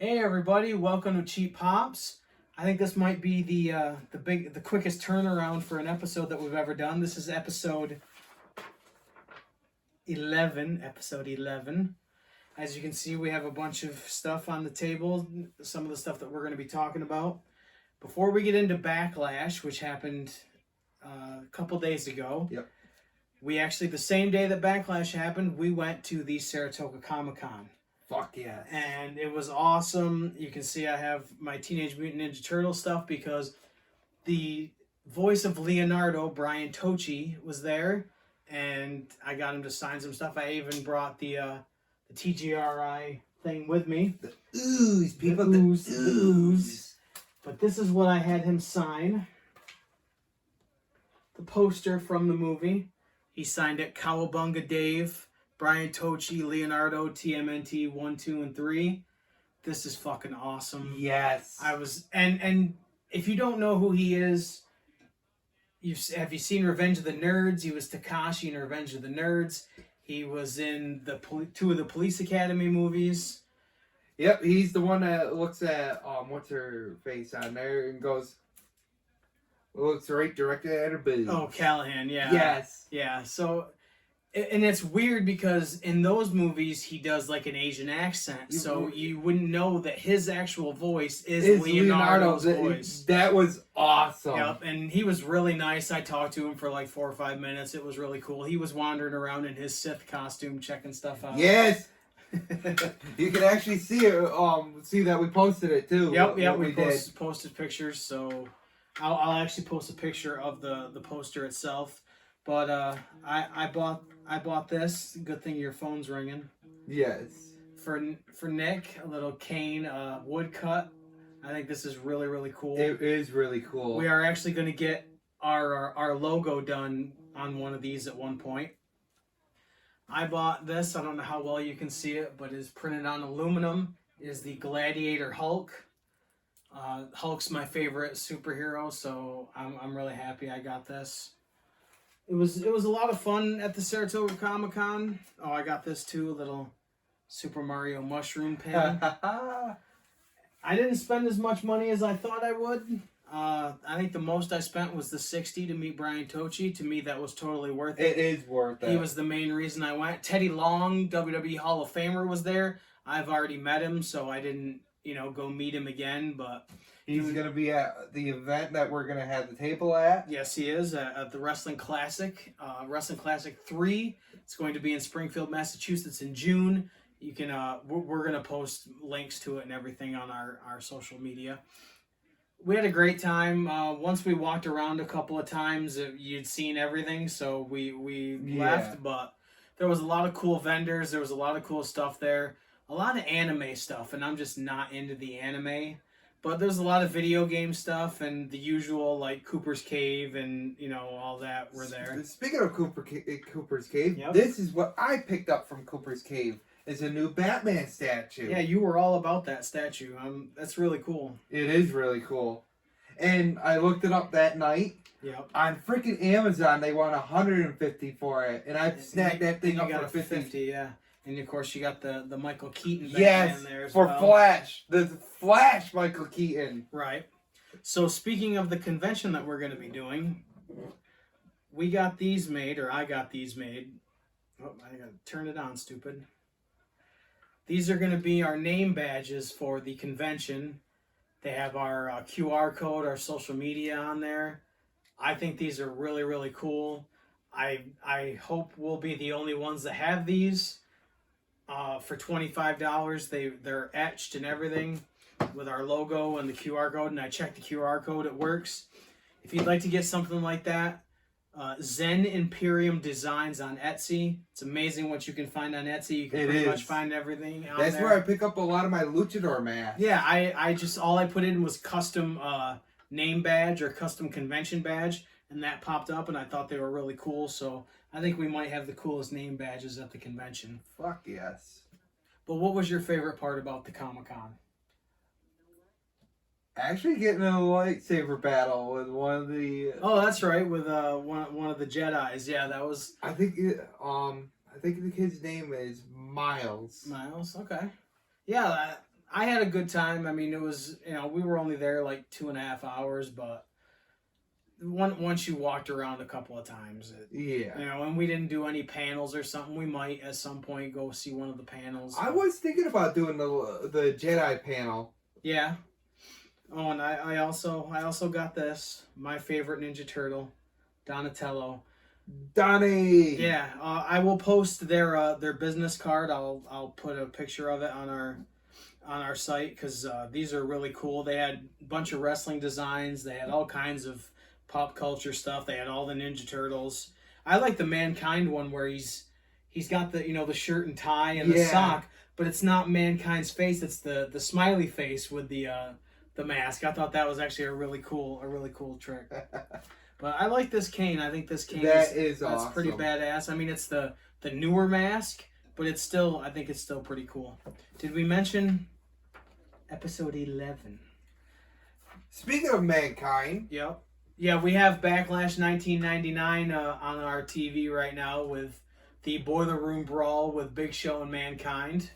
Hey everybody, welcome to Cheap Pops. I think this might be the quickest turnaround for an episode that we've ever done. This is episode 11. Episode 11. As you can see, we have a bunch of stuff on the table. Some of the stuff that we're going to be talking about. Before we get into Backlash, which happened a couple days ago. Yep. We actually, the same day that Backlash happened, we went to the Saratoga Comic-Con. Fuck yeah. And it was awesome. You can see I have my Teenage Mutant Ninja Turtles stuff because the voice of Leonardo, Brian Tochi, was there. And I got him to sign some stuff. I even brought the TGRI thing with me. The ooze, people. The ooze. But this is what I had him sign. The poster from the movie. He signed it Cowabunga Dave. Brian Tochi, Leonardo, TMNT 1, 2, and 3. This is fucking awesome. Yes. And if you don't know who he is, have you seen Revenge of the Nerds? He was Takashi in Revenge of the Nerds. He was in two of the Police Academy movies. Yep, he's the one that looks at what's her face on there and goes, looks right directly at her boob. Oh, Callahan, yeah. Yes. Yeah, so. And it's weird because in those movies he does like an Asian accent, so you wouldn't know that his actual voice is Leonardo's voice. That was awesome. Yep, and he was really nice. I talked to him for like 4 or 5 minutes. It was really cool. He was wandering around in his Sith costume, checking stuff out. Yes. You can actually see it. See that we posted it too. Yep. We posted pictures, so I'll actually post a picture of the poster itself. But I bought this. Good thing your phone's ringing. Yes. For Nick, a little cane woodcut. I think this is really, really cool. It is really cool. We are actually going to get our logo done on one of these at one point. I bought this. I don't know how well you can see it, but it's printed on aluminum. It is the Gladiator Hulk. Hulk's my favorite superhero, so I'm really happy I got this. It was a lot of fun at the Saratoga Comic-Con. Oh, I got this too, a little Super Mario mushroom pin. I didn't spend as much money as I thought I would. I think the most I spent was the $60 to meet Brian Tochi. To me, that was totally worth it. It is worth it. He was the main reason I went. Teddy Long, WWE Hall of Famer, was there. I've already met him, so I didn't, go meet him again, but... He's going to be at the event that we're going to have the table at. Yes, he is, at the Wrestling Classic. Wrestling Classic 3. It's going to be in Springfield, Massachusetts in June. You can, we're going to post links to it and everything on our social media. We had a great time. Once we walked around a couple of times, you'd seen everything, so we left. But there was a lot of cool vendors. There was a lot of cool stuff there. A lot of anime stuff, and I'm just not into the anime. But there's a lot of video game stuff and the usual, like, Cooper's Cave and, all that were there. Speaking of Cooper's Cave, yep. This is what I picked up from Cooper's Cave. It's a new Batman statue. Yeah, you were all about that statue. That's really cool. It is really cool. And I looked it up that night. Yep. On freaking Amazon, they want $150 for it. And I snagged that thing up for $50. Yeah. And, of course, you got the Michael Keaton Batman there as well. well. For Flash. The Flash Michael Keaton. Right. So, speaking of the convention that we're going to be doing, we got these made, or I got these made. Oh, I got to turn it on, stupid. These are going to be our name badges for the convention. They have our QR code, our social media on there. I think these are really, really cool. I hope we'll be the only ones that have these. For $25, they're etched and everything with our logo and the QR code, and I checked the QR code, it works. If you'd like to get something like that, Zen Imperium Designs on Etsy. It's amazing what you can find on Etsy. You can pretty much find everything on That's there. where I pick up a lot of my luchador masks. Yeah, I just, all I put in was custom name badge or custom convention badge, and that popped up, and I thought they were really cool, so I think we might have the coolest name badges at the convention. Fuck yes. But what was your favorite part about the Comic-Con? Actually getting in a lightsaber battle with one of the... Oh, that's right, with one of the Jedis. Yeah, that was... I think the kid's name is Miles. Miles, okay. Yeah, I had a good time. I mean, it was, we were only there like 2.5 hours, but once you walked around a couple of times, and we didn't do any panels or something. We might at some point go see one of the panels. I was thinking about doing the Jedi panel. Yeah. Oh, and I also got this, my favorite Ninja Turtle, Donatello. Donnie. Yeah, I will post their business card. I'll put a picture of it on our site because these are really cool. They had a bunch of wrestling designs. They had all kinds of pop culture stuff. They had all the Ninja Turtles. I like the Mankind one where he's got the the shirt and tie and the sock, but it's not Mankind's face. It's the smiley face with the mask. I thought that was actually a really cool trick. But I like this cane. I think this cane is awesome. That's pretty badass. I mean, it's the newer mask, but I think it's still pretty cool. Did we mention episode 11? Speaking of Mankind. Yep. Yeah, we have Backlash 1999 on our TV right now with the Boiler Room Brawl with Big Show and Mankind.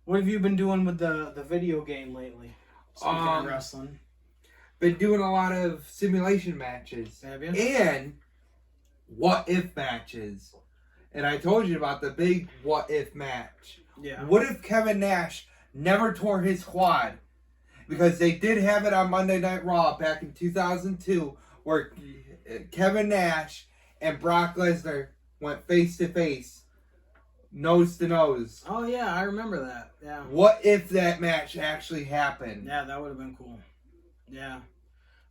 What have you been doing with the video game lately? Speaking of wrestling. Been doing a lot of simulation matches. Have you? And what if matches. And I told you about the big what if match. Yeah. What if Kevin Nash never tore his quad? Because they did have it on Monday Night Raw back in 2002 where Kevin Nash and Brock Lesnar went face to face, nose to nose. Oh yeah, I remember that. Yeah. What if that match actually happened? Yeah, that would have been cool. Yeah,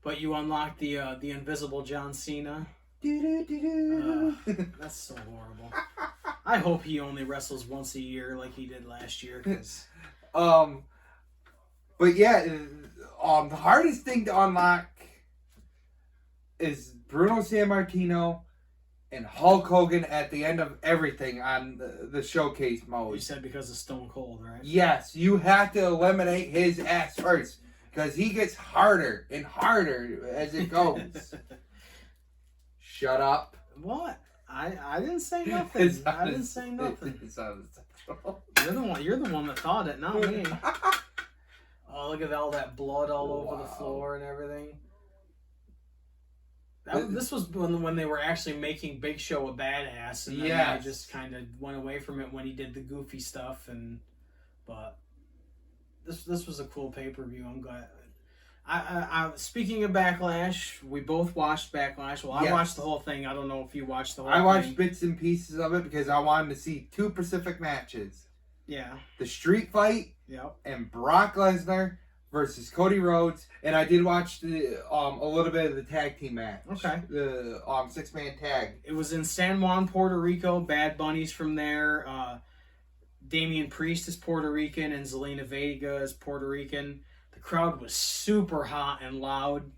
but you unlocked the invisible John Cena. That's so horrible. I hope he only wrestles once a year like he did last year. But yeah, the hardest thing to unlock is Bruno Sammartino and Hulk Hogan at the end of everything on the showcase mode. You said because of Stone Cold, right? Yes, you have to eliminate his ass first. Because he gets harder and harder as it goes. Shut up. What? I didn't say nothing. I didn't say nothing. You're the one that thought it, not me. Oh, look at all that blood all over the floor and everything. This was when they were actually making Big Show a badass, and then they just kind of went away from it when he did the goofy stuff. But this was a cool pay-per-view. I'm glad. I speaking of Backlash, we both watched Backlash. Well, I watched the whole thing. I don't know if you watched the whole thing. I watched bits and pieces of it because I wanted to see two Pacific matches. Yeah. The street fight. Yep. And Brock Lesnar versus Cody Rhodes. And I did watch the a little bit of the tag team match. Okay. The 6-man tag. It was in San Juan, Puerto Rico. Bad Bunny's from there. Damian Priest is Puerto Rican and Zelina Vega is Puerto Rican. The crowd was super hot and loud.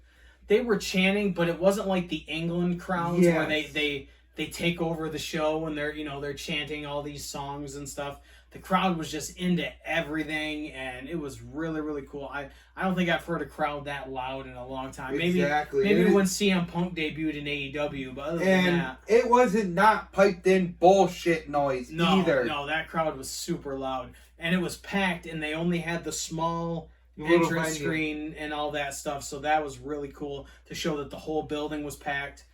They were chanting, but it wasn't like the England crowds where they take over the show and they're chanting all these songs and stuff. The crowd was just into everything, and it was really, really cool. I don't think I've heard a crowd that loud in a long time. Maybe when CM Punk debuted in AEW, but other than that, it wasn't not piped in bullshit noise either. No, that crowd was super loud, and it was packed, and they only had the small entrance screen and all that stuff, so that was really cool to show that the whole building was packed.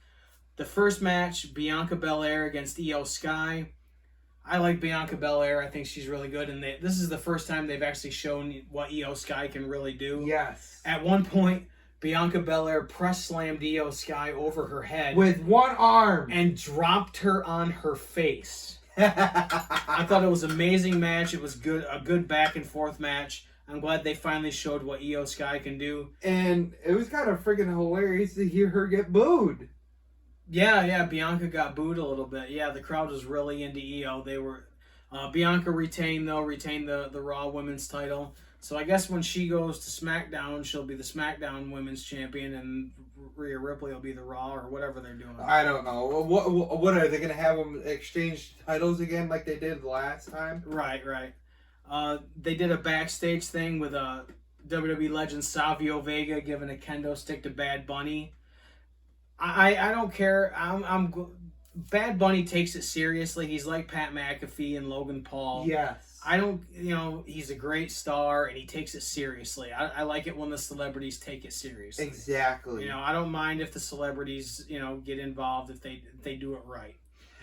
The first match, Bianca Belair against Io Sky. I like Bianca Belair. I think she's really good, and this is the first time they've actually shown what Io Sky can really do. Yes. At one point, Bianca Belair press slammed Io Sky over her head with one arm and dropped her on her face. I thought it was an amazing match. It was a good back and forth match. I'm glad they finally showed what Io Sky can do. And it was kind of freaking hilarious to hear her get booed. Yeah, Bianca got booed a little bit. Yeah, the crowd was really into Io. They were Bianca retained the Raw Women's title. So I guess when she goes to SmackDown, she'll be the SmackDown Women's Champion, and Rhea Ripley will be the Raw or whatever they're doing. I don't know. What are they going to have them exchange titles again like they did last time? Right. They did a backstage thing with WWE legend Savio Vega giving a kendo stick to Bad Bunny. I don't care. Bad Bunny takes it seriously. He's like Pat McAfee and Logan Paul. Yes. I don't, he's a great star and he takes it seriously. I like it when the celebrities take it seriously. Exactly. I don't mind if the celebrities, get involved if they do it right.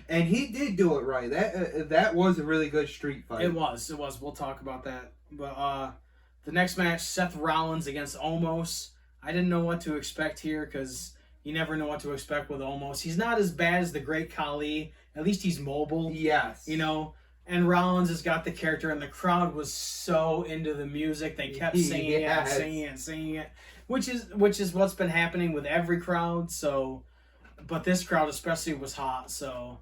And he did do it right. That was a really good street fight. It was. We'll talk about that. But the next match, Seth Rollins against Omos. I didn't know what to expect here because you never know what to expect with Omos. He's not as bad as the Great Khali. At least he's mobile. Yes. And Rollins has got the character, and the crowd was so into the music. They kept singing it and singing it and singing it, which is what's been happening with every crowd. So, but this crowd especially was hot. So,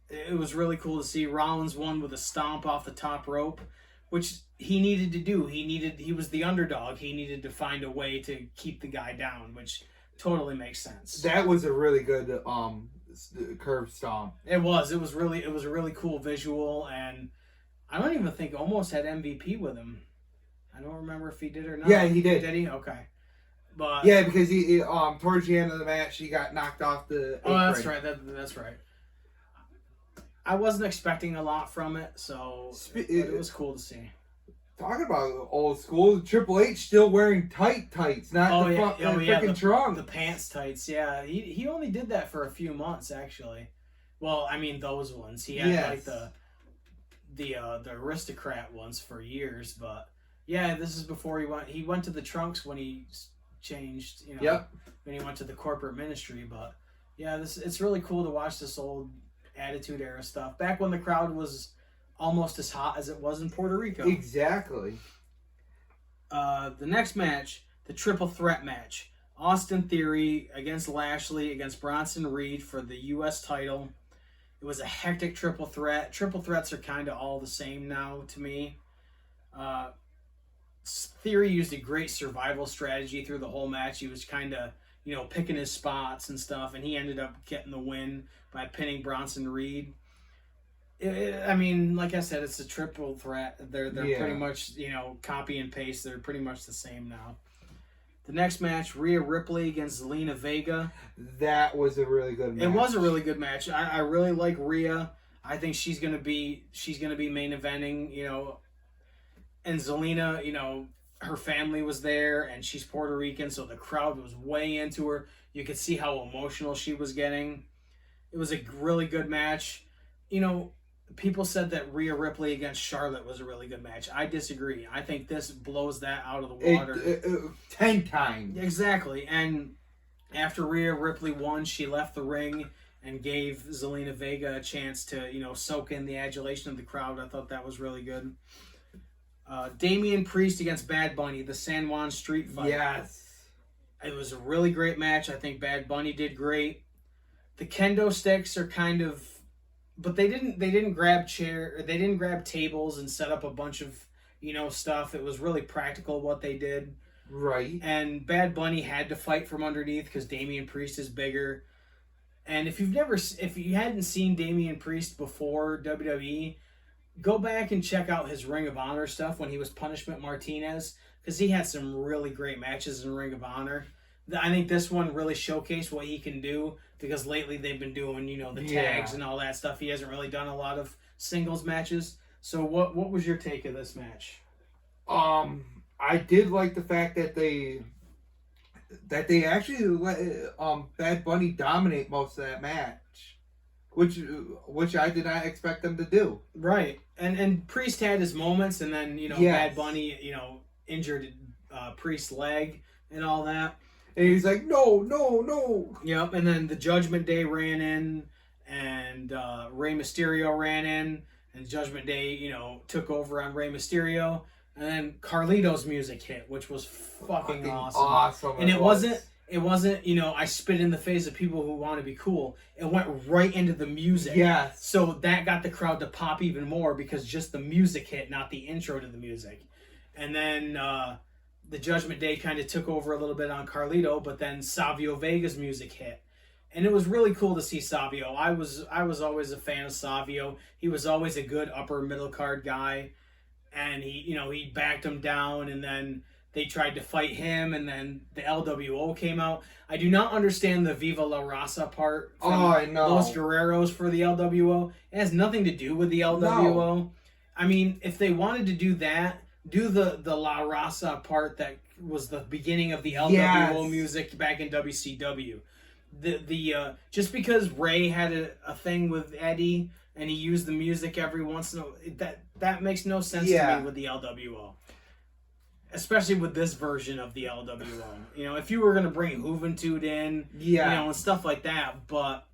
it was really cool to see. Rollins won with a stomp off the top rope, which he needed to do. He was the underdog. He needed to find a way to keep the guy down, which totally makes sense. That was a really good curve stomp. It was a really cool visual, and I don't even think Omos had MVP with him. I don't remember if he did or not. Yeah, he did. Did he? Okay. But yeah, because he towards the end of the match he got knocked off the apron. Oh, that's right. That's right. I wasn't expecting a lot from it, so it was cool to see. Talking about old school, Triple H still wearing tights, not freaking trunks. The pants tights, yeah. He only did that for a few months, actually. Well, I mean those ones. He had like the aristocrat ones for years, but yeah, this is before he went to the trunks when he changed, Yep. When he went to the corporate ministry, but yeah, it's really cool to watch this old Attitude Era stuff. Back when the crowd was almost as hot as it was in Puerto Rico. Exactly. The next match, the triple threat match. Austin Theory against Lashley against Bronson Reed for the U.S. title. It was a hectic triple threat. Triple threats are kind of all the same now to me. Theory used a great survival strategy through the whole match. He was kind of, picking his spots and stuff, and he ended up getting the win by pinning Bronson Reed. I mean, like I said, it's a triple threat. They're pretty much, copy and paste. They're pretty much the same now. The next match, Rhea Ripley against Zelina Vega. That was a really good match. It was a really good match. I really like Rhea. I think she's gonna be main eventing, and Zelina, her family was there, and she's Puerto Rican, so the crowd was way into her. You could see how emotional she was getting. It was a really good match. People said that Rhea Ripley against Charlotte was a really good match. I disagree. I think this blows that out of the water. 10 times. Exactly. And after Rhea Ripley won, she left the ring and gave Zelina Vega a chance to, soak in the adulation of the crowd. I thought that was really good. Damian Priest against Bad Bunny, the San Juan Street fight. Yes. It was a really great match. I think Bad Bunny did great. The kendo sticks are kind of, but they didn't grab tables and set up a bunch of, stuff. It was really practical what they did. Right. And Bad Bunny had to fight from underneath because Damian Priest is bigger. And if you hadn't seen Damian Priest before WWE, go back and check out his Ring of Honor stuff when he was Punishment Martinez, because he had some really great matches in Ring of Honor. I think this one really showcased what he can do, because lately they've been doing, the tags and all that stuff. He hasn't really done a lot of singles matches. So what was your take of this match? I did like the fact that they actually let Bad Bunny dominate most of that match, which I did not expect them to do. Right. And Priest had his moments, and then, Yes. Bad Bunny, injured Priest's leg and all that. And he's like, no. Yep, and then the Judgment Day ran in, and Rey Mysterio ran in, and Judgment Day, took over on Rey Mysterio, and then Carlito's music hit, which was fucking awesome. And it wasn't, I spit in the face of people who want to be cool. It went right into the music. Yes. So that got the crowd to pop even more, because just the music hit, not the intro to the music. And then the Judgment Day kind of took over a little bit on Carlito, but then Savio Vega's music hit. And it was really cool to see Savio. I was always a fan of Savio. He was always a good upper middle card guy. And he backed him down, and then they tried to fight him, and then the LWO came out. I do not understand the Viva La Raza part from I know. Los Guerreros for the LWO. It has nothing to do with the LWO. No. I mean, if they wanted to do that, do the La Raza part that was the beginning of the LWO music back in WCW. The just because Ray had a thing with Eddie and he used the music every once in a while, that makes no sense to me with the LWO. Especially with this version of the LWO. You know, if you were going to bring Juventud in, you know, and stuff like that, but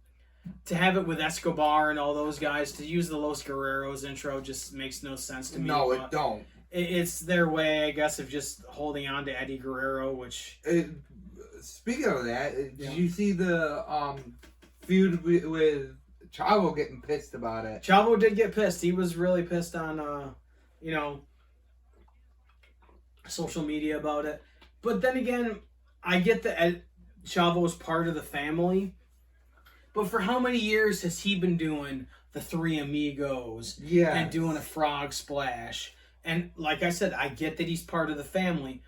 to have it with Escobar and all those guys, to use the Los Guerreros intro just makes no sense to me. No, it don't. It's their way, I guess, of just holding on to Eddie Guerrero, which... Speaking of that, did you see the feud with Chavo getting pissed about it? Chavo did get pissed. He was really pissed on, you know, social media about it. But then again, I get that Chavo is part of the family. But for how many years has he been doing the Three Amigos and doing a frog splash? And like I said, I get that he's part of the family,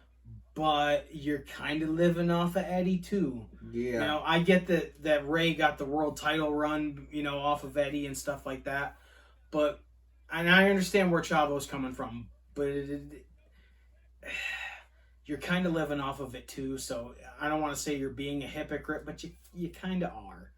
but you're kind of living off of Eddie too. Yeah. You know, I get that Ray got the world title run, you know, off of Eddie and stuff like that. But, and I understand where Chavo's coming from, but you're kind of living off of it too. So I don't want to say you're being a hypocrite, but you kind of are.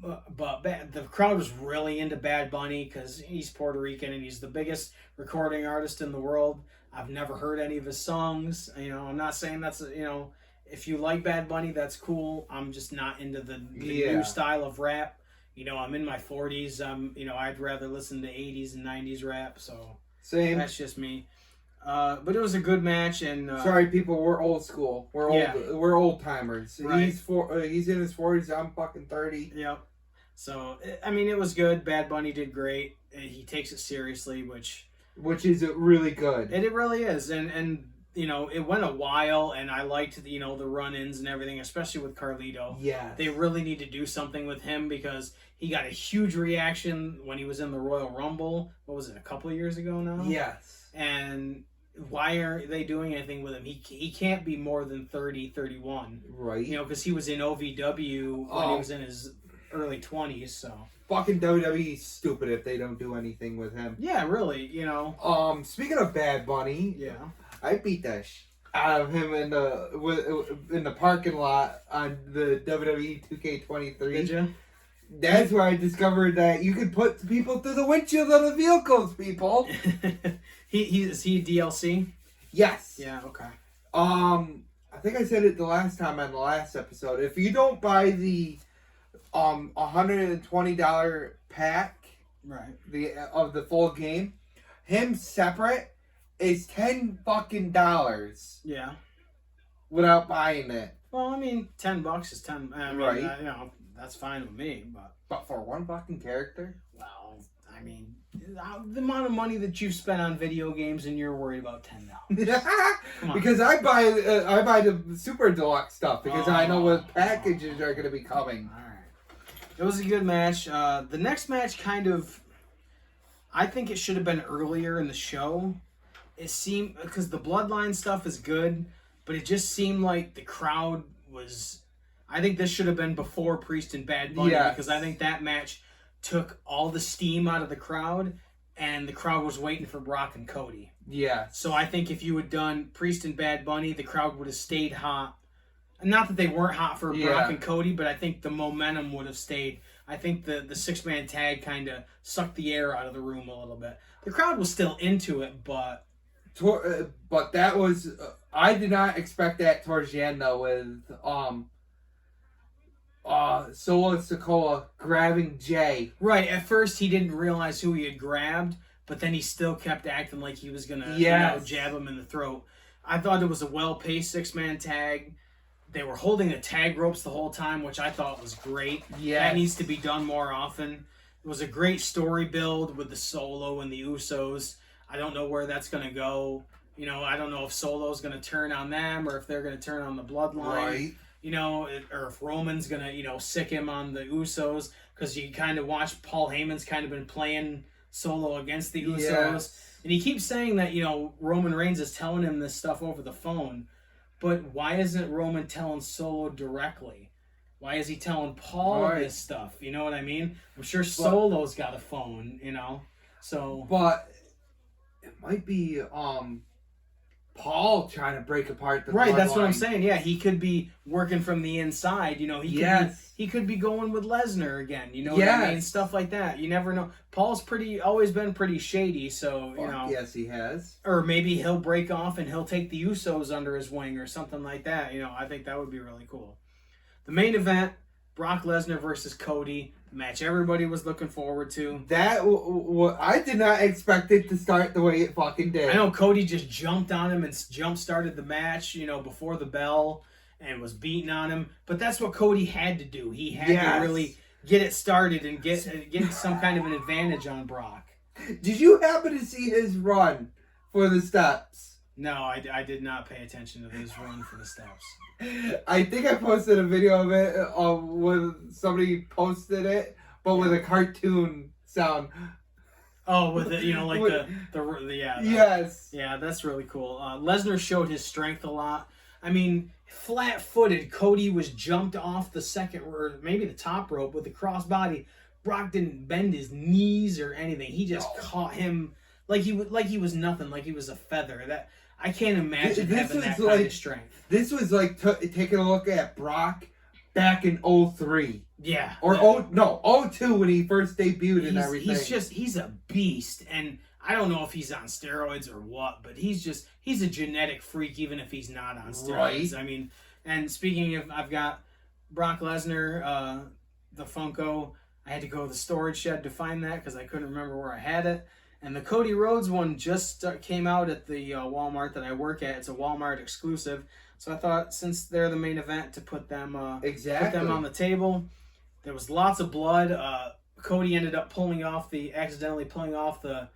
But the crowd was really into Bad Bunny because he's Puerto Rican and he's the biggest recording artist in the world. I've never heard any of his songs. You know, I'm not saying that's, you know, if you like Bad Bunny, that's cool. I'm just not into the new style of rap. You know, I'm in my 40s. You know, I'd rather listen to 80s and 90s rap. So same. That's just me. But it was a good match, and sorry, people, we're old school. We're old. We're old timers. Right. He's in his 40s. I'm fucking 30. Yep. So I mean, it was good. Bad Bunny did great. He takes it seriously, which is really good. It really is, and you know, it went a while, and I liked the, you know, the run-ins and everything, especially with Carlito. Yeah. They really need to do something with him because he got a huge reaction when he was in the Royal Rumble. What was it, a couple of years ago now? Yes. And why aren't they doing anything with him? He can't be more than 30, 31. Right. You know, because he was in OVW when he was in his early 20s, so. Fucking WWE's stupid if they don't do anything with him. Yeah, really, you know. Speaking of Bad Bunny, I beat that out of him in the parking lot on the WWE 2K23. Did you? That's where I discovered that you could put people through the windshield of the vehicles, people. Is he DLC? Yes. Yeah, okay. I think I said it the last time on the last episode. If you don't buy the $120 pack, right, of the full game, him separate is $10 fucking dollars. Yeah. Without buying it. Well, I mean, $10 is 10. I mean, right. You know, that's fine with me, but for one fucking character. Well, I mean, the amount of money that you've spent on video games and you're worried about $10. Come on. Because I buy the super deluxe stuff because I know what packages are going to be coming. All right. It was a good match. The next match kind of, I think it should have been earlier in the show. It seemed, because the Bloodline stuff is good, but it just seemed like the crowd was, I think this should have been before Priest and Bad Bunny, because I think that match took all the steam out of the crowd, and the crowd was waiting for Brock and Cody. Yeah. So I think if you had done Priest and Bad Bunny, the crowd would have stayed hot. Not that they weren't hot for Brock and Cody, but I think the momentum would have stayed. I think the six-man tag kind of sucked the air out of the room a little bit. The crowd was still into it, but that was I did not expect that towards the end though, with Solo Sikoa grabbing Jay. Right, at first he didn't realize who he had grabbed, but then he still kept acting like he was gonna you know, jab him in the throat. I thought it was a well-paced six-man tag. They were holding the tag ropes the whole time, which I thought was great. Yeah, that needs to be done more often. It was a great story build with the Solo and the Usos. I don't know where that's going to go. You know, I don't know if Solo's going to turn on them or if they're going to turn on the Bloodline. Right. You know, or if Roman's going to, you know, sick him on the Usos. Because you kind of watch Paul Heyman's kind of been playing Solo against the Usos. Yes. And he keeps saying that, Roman Reigns is telling him this stuff over the phone. But why isn't Roman telling Solo directly? Why is he telling Paul this stuff? You know what I mean? I'm sure Solo's got a phone, So, but it might be Paul trying to break apart the right. That's bloodline. what I'm saying. Yeah, he could be working from the inside. He could be going with Lesnar again. You know what I mean? Stuff like that. You never know. Paul's always been pretty shady. So yes, he has. Or maybe he'll break off and he'll take the Usos under his wing or something like that. I think that would be really cool. The main event: Brock Lesnar versus Cody. The match everybody was looking forward to. That I did not expect it to start the way it fucking did. I know Cody just jumped on him and jump-started the match, before the bell and was beating on him. But that's what Cody had to do. He had to really get it started and get some kind of an advantage on Brock. Did you happen to see his run for the steps? No, I did not pay attention to his run for the steps. I think I posted a video of it when somebody posted it, but with a cartoon sound. Oh, with it, Yes. Yeah, that's really cool. Lesnar showed his strength a lot. I mean, flat-footed, Cody was jumped off the second, or maybe the top rope with the crossbody. Brock didn't bend his knees or anything. He just caught him like he was nothing, like he was a feather. That I can't imagine having that kind of strength. This was like taking a look at Brock back in 03. Yeah. Or 02 when he first debuted and everything. He's a beast, and I don't know if he's on steroids or what, but he's a genetic freak even if he's not on steroids. Right. I mean, and speaking of, I've got Brock Lesnar, the Funko. I had to go to the storage shed to find that because I couldn't remember where I had it. And the Cody Rhodes one just came out at the Walmart that I work at. It's a Walmart exclusive. So I thought, since they're the main event, to put them on the table. There was lots of blood. Cody ended up accidentally pulling off the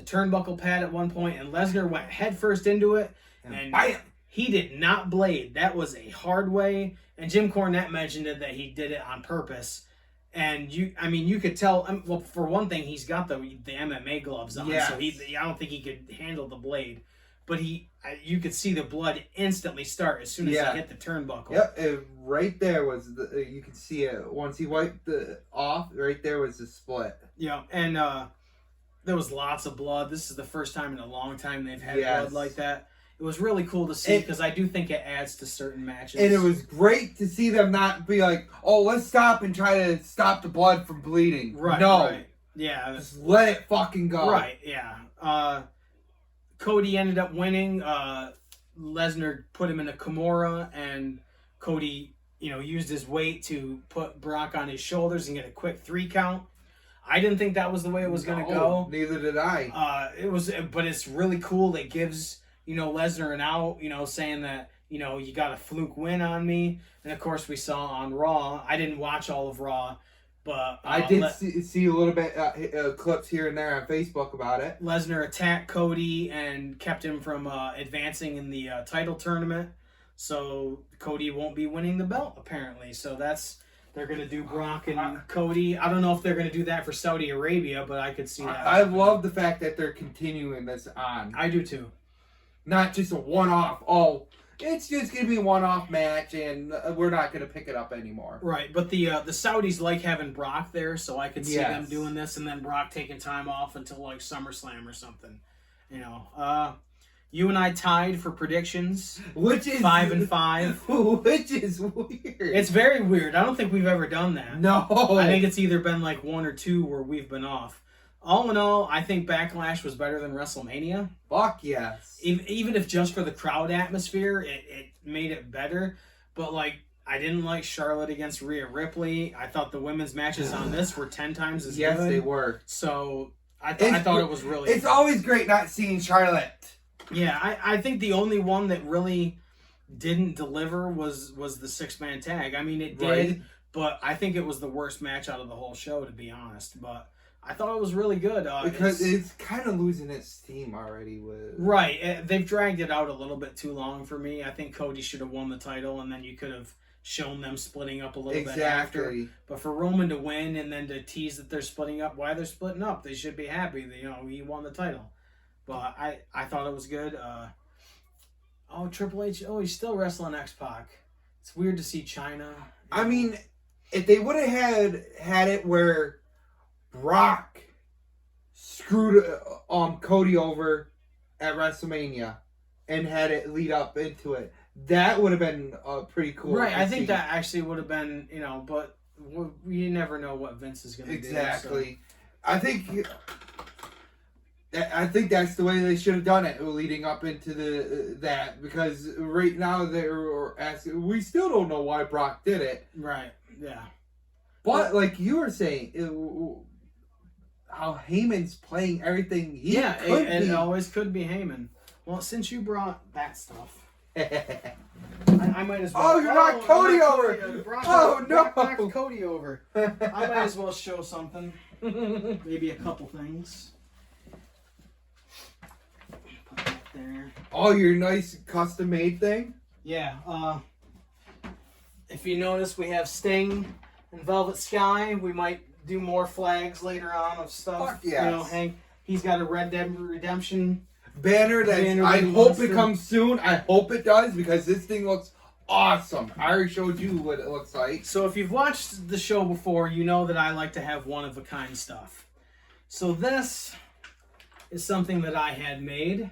turnbuckle pad at one point, and Lesnar went headfirst into it, and bam! He did not blade. That was a hard way. And Jim Cornette mentioned that he did it on purpose. And you could tell. Well, for one thing, he's got the MMA gloves on, so I don't think he could handle the blade. But you could see the blood instantly start as soon as he hit the turnbuckle. Yep, right there was you could see it once he wiped it off. Right there was the split. Yeah, and there was lots of blood. This is the first time in a long time they've had blood like that. It was really cool to see because I do think it adds to certain matches. And it was great to see them not be like, oh, let's stop and try to stop the blood from bleeding. Right. No. Right. Yeah. Just let it fucking go. Right. Yeah. Cody ended up winning. Lesnar put him in a Kimura, and Cody, used his weight to put Brock on his shoulders and get a quick 3 count. I didn't think that was the way it was going to go. Neither did I. But it's really cool. That gives Lesnar an out. Saying that you got a fluke win on me. And of course we saw on Raw. I didn't watch all of Raw, but I did see a little bit clips here and there on Facebook about it. Lesnar attacked Cody and kept him from advancing in the title tournament. So Cody won't be winning the belt apparently. So they're going to do Brock and Cody. I don't know if they're going to do that for Saudi Arabia, but I could see that. I love the fact that they're continuing this on. I do too. Not just a one-off, it's just going to be a one-off match, and we're not going to pick it up anymore. Right, but the Saudis like having Brock there, so I could see them doing this, and then Brock taking time off until, like, SummerSlam or something. You and I tied for predictions. Which is 5-5. Which is weird. It's very weird. I don't think we've ever done that. No. I think it's either been, like, 1 or 2 where we've been off. All in all, I think Backlash was better than WrestleMania. Fuck yes. Even if just for the crowd atmosphere, it made it better. But, like, I didn't like Charlotte against Rhea Ripley. I thought the women's matches on this were 10 times as good. Yes, they were. So, I thought it was really It's always great not seeing Charlotte. Yeah, I think the only one that really didn't deliver was the 6-man tag. I mean, it did, but I think it was the worst match out of the whole show, to be honest. But I thought it was really good. Because it's kind of losing its steam already. Right. They've dragged it out a little bit too long for me. I think Cody should have won the title, and then you could have shown them splitting up a little bit after. Exactly. But for Roman to win and then to tease that they're splitting up, why they're splitting up? They should be happy that, he won the title. But I thought it was good. Triple H, he's still wrestling X-Pac. It's weird to see China. I mean, if they would have had it where Brock screwed Cody over at WrestleMania and had it lead up into it, that would have been pretty cool. Right, I think that actually would have been, but you never know what Vince is going to do. Exactly. So. I think that's the way they should have done it, leading up into that, because right now they're asking. We still don't know why Brock did it. Right. Yeah. But like you were saying, how Heyman's playing everything. It always could be Heyman. Well, since you brought that stuff, I might as well. Oh, you knocked Cody over! Brock knocked Cody over. I might as well show something. Maybe a couple things. There. Oh, your nice custom made thing? Yeah. If you notice, we have Sting and Velvet Sky. We might do more flags later on of stuff. Fuck yes. Hank. He's got a Red Dead Redemption banner that I hope it comes soon. I hope it does, because this thing looks awesome. I already showed you what it looks like. So if you've watched the show before, you know that I like to have one-of-a-kind stuff. So this is something that I had made.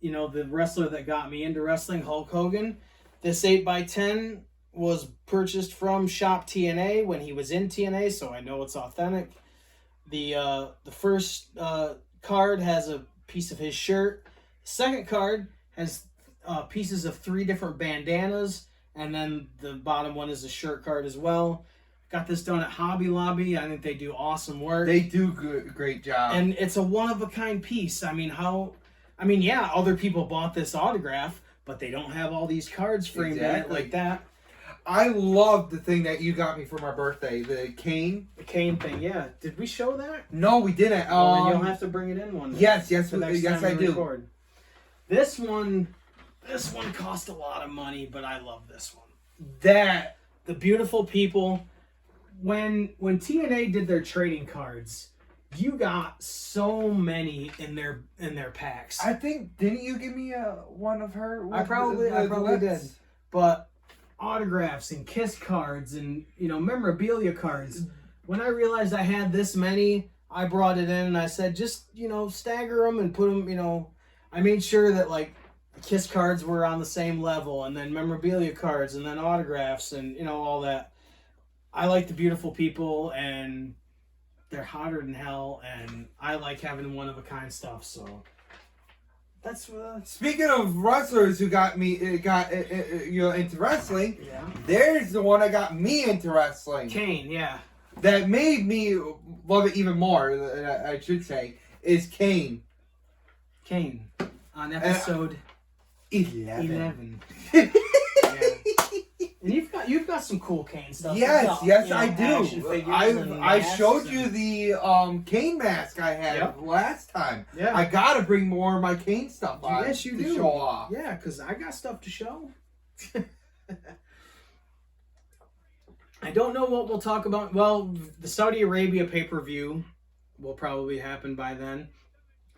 The wrestler that got me into wrestling, Hulk Hogan. This 8x10 was purchased from Shop TNA when he was in TNA, so I know it's authentic. The first card has a piece of his shirt. The second card has pieces of 3 different bandanas, and then the bottom one is a shirt card as well. Got this done at Hobby Lobby. I think they do awesome work. They do great job. And it's a one-of-a-kind piece. Yeah, other people bought this autograph, but they don't have all these cards framed in it like that. I love the thing that you got me for my birthday, the cane. The cane thing, yeah. Did we show that? No, we didn't. You'll have to bring it in one day. Yes, I do. Record. This one cost a lot of money, but I love this one. The beautiful people. When TNA did their trading cards, you got so many in their packs. I think, didn't you give me one of her? I probably did. But autographs and kiss cards and memorabilia cards. When I realized I had this many, I brought it in and I said, just stagger them and put them. I made sure that the kiss cards were on the same level, and then memorabilia cards, and then autographs, and all that. I like the beautiful people, and they're hotter than hell, and I like having one-of-a-kind stuff, so that's Speaking of wrestlers who got into wrestling, yeah. There's the one that got me into wrestling. Kane, yeah. That made me love it even more, I should say, is Kane. Kane, on episode 11. Yeah. And you've got some cool Kane stuff. Yes, I do. I showed you the Kane mask I had last time. Yeah. I gotta bring more of my Kane stuff on. Yes, you to do. show off. Yeah, because I got stuff to show. I don't know what we'll talk about. Well, the Saudi Arabia pay-per-view will probably happen by then.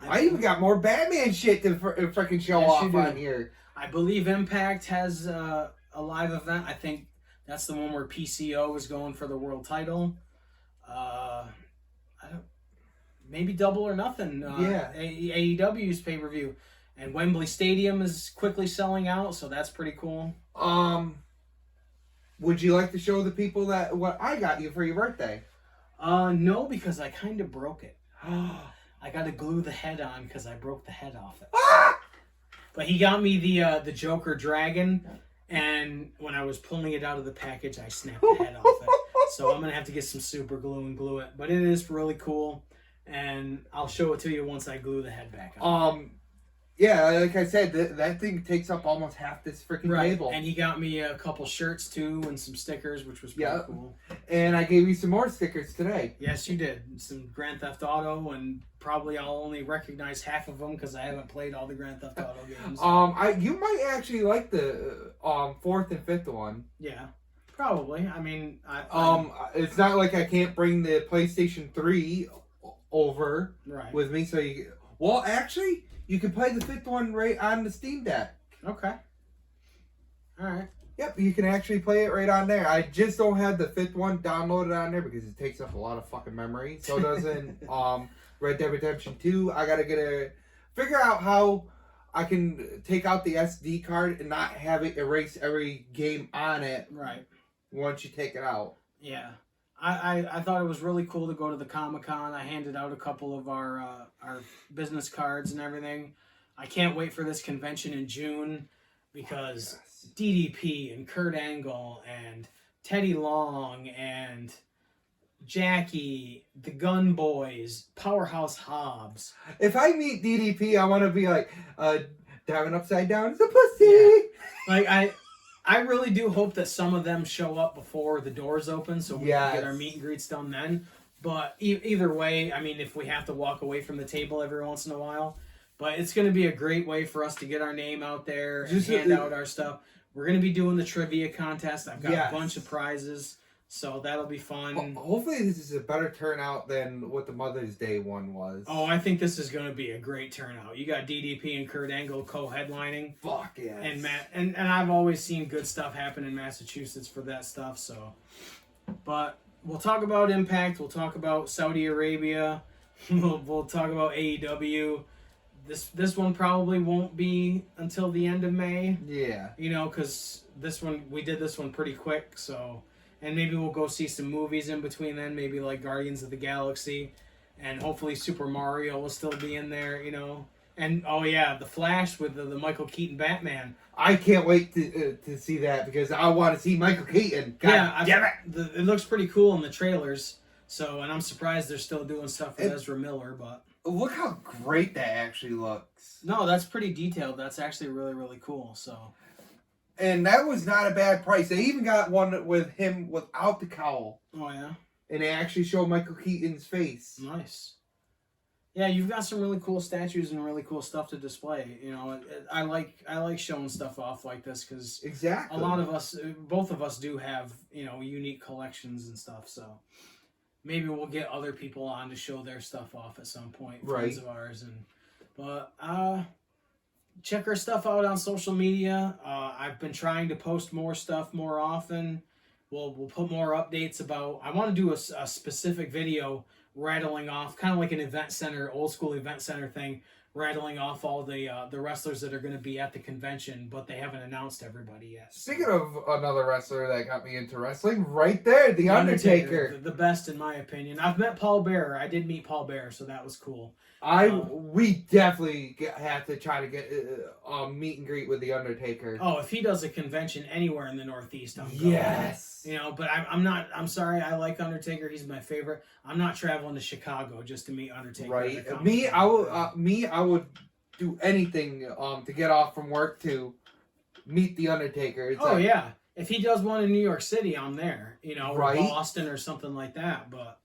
I even got more Batman shit to freaking show off on here. I believe Impact has a live event. I think that's the one where PCO is going for the world title. Maybe Double or Nothing. AEW's pay-per-view. And Wembley Stadium is quickly selling out, so that's pretty cool. Would you like to show the people what I got you for your birthday? No, because I kind of broke it. I got to glue the head on because I broke the head off it. But he got me the Joker Dragon, and when I was pulling it out of the package, I snapped the head off it. So I'm going to have to get some super glue and glue it. But it is really cool, and I'll show it to you once I glue the head back on. Yeah, like I said, that thing takes up almost half this freaking table. And he got me a couple shirts, too, and some stickers, which was pretty cool. And I gave you some more stickers today. Yes, you did. Some Grand Theft Auto, and probably I'll only recognize half of them because I haven't played all the Grand Theft Auto games. You might actually like the 4th and 5th one. Yeah. Probably. I mean, It's not like I can't bring the PlayStation 3 over right. with me. So well, actually, you can play the 5th one right on the Steam Deck. Okay. All right. Yep, you can actually play it right on there. I just don't have the 5th one downloaded on there because it takes up a lot of fucking memory. So doesn't Red Dead Redemption 2. I gotta figure out how I can take out the SD card and not have it erase every game on it. Right. Once you take it out. Yeah. I thought it was really cool to go to the Comic-Con. I handed out a couple of our business cards and everything. I can't wait for this convention in June because DDP and Kurt Angle and Teddy Long and Jackie, the Gun Boys, Powerhouse Hobbs. If I meet DDP, I want to be like, Diamond Upside Down is a pussy. Yeah. Like, I really do hope that some of them show up before the doors open so we can get our meet and greets done then. But either way, I mean, if we have to walk away from the table every once in a while. But it's going to be a great way for us to get our name out there and hand out our stuff. We're going to be doing the trivia contest. I've got a bunch of prizes, so that'll be fun. Hopefully this is a better turnout than what the Mother's Day one was. Oh, I think this is going to be a great turnout. You got DDP and Kurt Angle co-headlining. Fuck yeah. And I've always seen good stuff happen in Massachusetts for that stuff, so. But we'll talk about Impact. We'll talk about Saudi Arabia. We'll talk about AEW. This one probably won't be until the end of May. Yeah. You know, because we did this one pretty quick, so. And maybe we'll go see some movies in between then, maybe like Guardians of the Galaxy. And hopefully Super Mario will still be in there, you know. And, oh yeah, The Flash with the Michael Keaton Batman. I can't wait to see that because I want to see Michael Keaton. God damn it! It looks pretty cool in the trailers. So, and I'm surprised they're still doing stuff with Ezra Miller, but... Look how great that actually looks. No, that's pretty detailed. That's actually really, really cool, so... And that was not a bad price. They even got one with him without the cowl. Oh, yeah? And they actually show Michael Keaton's face. Nice. Yeah, you've got some really cool statues and really cool stuff to display. You know, I like showing stuff off like this because exactly a lot of us, both of us, do have, you know, unique collections and stuff. So maybe we'll get other people on to show their stuff off at some point, friends of ours. But check our stuff out on social media. I've been trying to post more stuff more often. We'll put more updates about. I want to do a specific video rattling off, kind of like an event center, old school event center thing, rattling off all the wrestlers that are going to be at the convention, but they haven't announced everybody yet. Speaking of another wrestler that got me into wrestling, right there, The Undertaker. The best in my opinion. I've met Paul Bearer. I did meet Paul Bearer, so that was cool. We definitely have to try to get meet and greet with The Undertaker. Oh, if he does a convention anywhere in the Northeast, I'm going. Yes. You know, but I'm not. I'm sorry. I like Undertaker. He's my favorite. I'm not traveling to Chicago just to meet Undertaker. Right. I would do anything to get off from work to meet The Undertaker. It's yeah. If he does one in New York City, I'm there. You know, or right? Boston or something like that. But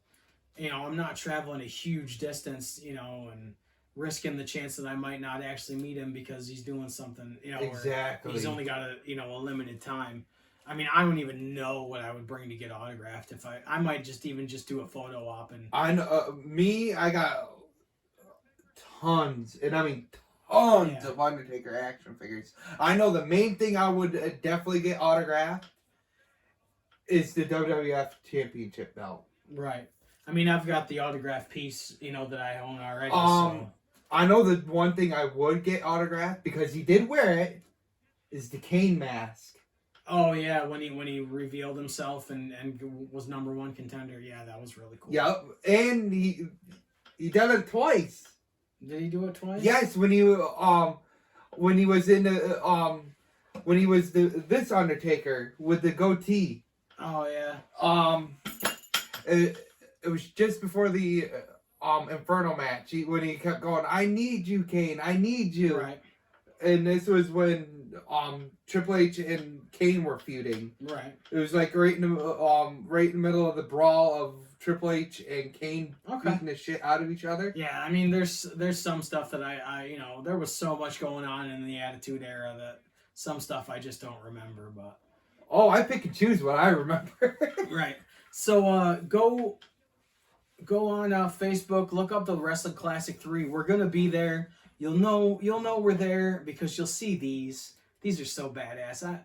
you know, I'm not traveling a huge distance. You know, and risking the chance that I might not actually meet him because he's doing something. You know, exactly. Or he's only got a limited time. I mean, I don't even know what I would bring to get autographed. If I might just do a photo op and. I know I got tons, and I mean tons of Undertaker action figures. I know the main thing I would definitely get autographed is the WWF Championship belt. Right. I mean, I've got the autograph piece, you know, that I own already. So. I know the one thing I would get autographed because he did wear it is the Kane mask. Oh yeah, when he revealed himself and was #1 contender, yeah, that was really cool. Yep, and he did it twice. Did he do it twice? Yes, when he was in the when he was this Undertaker with the goatee. Oh yeah. It was just before the Inferno match when he kept going, "I need you, Kane. I need you." Right. And this was when Triple H and Kane were feuding. Right. It was like right in the middle of the brawl of Triple H and Kane beating the shit out of each other. Yeah, I mean, there's some stuff that I you know, there was so much going on in the Attitude Era that some stuff I just don't remember, but Oh, I pick and choose what I remember. Right. So go on Facebook, look up the Wrestling Classic 3. We're gonna be there. You'll know we're there because you'll see these. These are so badass.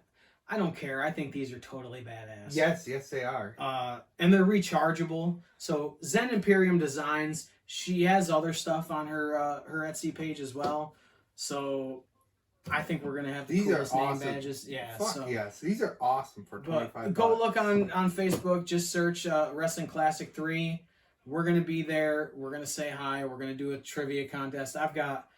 I don't care. I think these are totally badass. Yes, they are. And they're rechargeable. So Zen Imperium Designs, she has other stuff on her Etsy page as well. So I think we're gonna have the These coolest are name awesome. badges. Yeah. Fuck so yes, these are awesome for $25. but go look on Facebook. Just search Wrestling Classic 3. We're gonna be there. We're gonna say hi. We're gonna do a trivia contest. I've got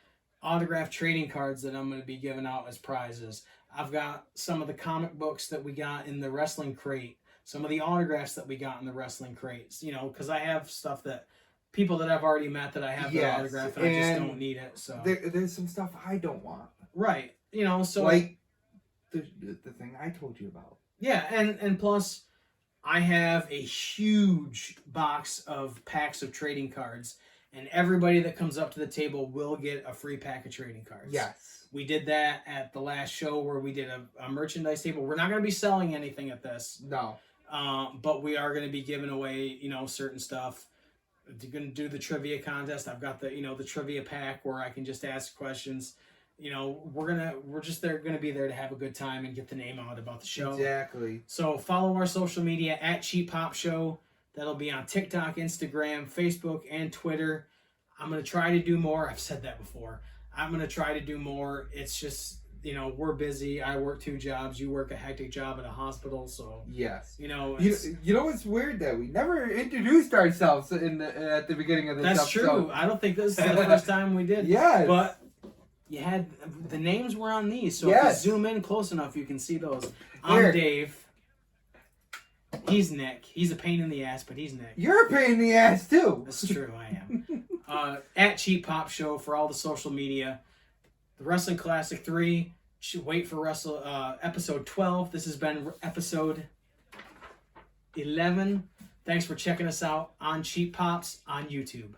autographed trading cards that I'm gonna be giving out as prizes. I've got some of the comic books that we got in the wrestling crate. Some of the autographs that we got in the wrestling crates. You know, because I have stuff that people that I've already met that I have their autograph and I just don't need it. So there's some stuff I don't want. Right. You know, so like the thing I told you about. Yeah, and plus I have a huge box of packs of trading cards, and everybody that comes up to the table will get a free pack of trading cards. Yes. We did that at the last show where we did a merchandise table. We're not going to be selling anything at this. No. But we are going to be giving away, certain stuff. We're going to do the trivia contest. I've got the, the trivia pack where I can just ask questions. We're just going to be there to have a good time and get the name out about the show. Exactly. So follow our social media at Cheap Pop Show. That'll be on TikTok, Instagram, Facebook, and Twitter. I'm going to try to do more. I've said that before. I'm going to try to do more. It's just, we're busy. I work 2 jobs. You work a hectic job at a hospital. So, yes. you know what's weird that we never introduced ourselves at the beginning of this episode. That's true. I don't think this is the first time we did. Yes. But you had, the names were on these. So yes. if you zoom in close enough, you can see those. Here. I'm Dave. He's Nick. He's a pain in the ass, but he's Nick. You're a pain in the ass, too. That's true, I am. At Cheap Pop Show for all the social media. The Wrestling Classic 3. Wait for episode 12. This has been episode 11. Thanks for checking us out on Cheap Pops on YouTube.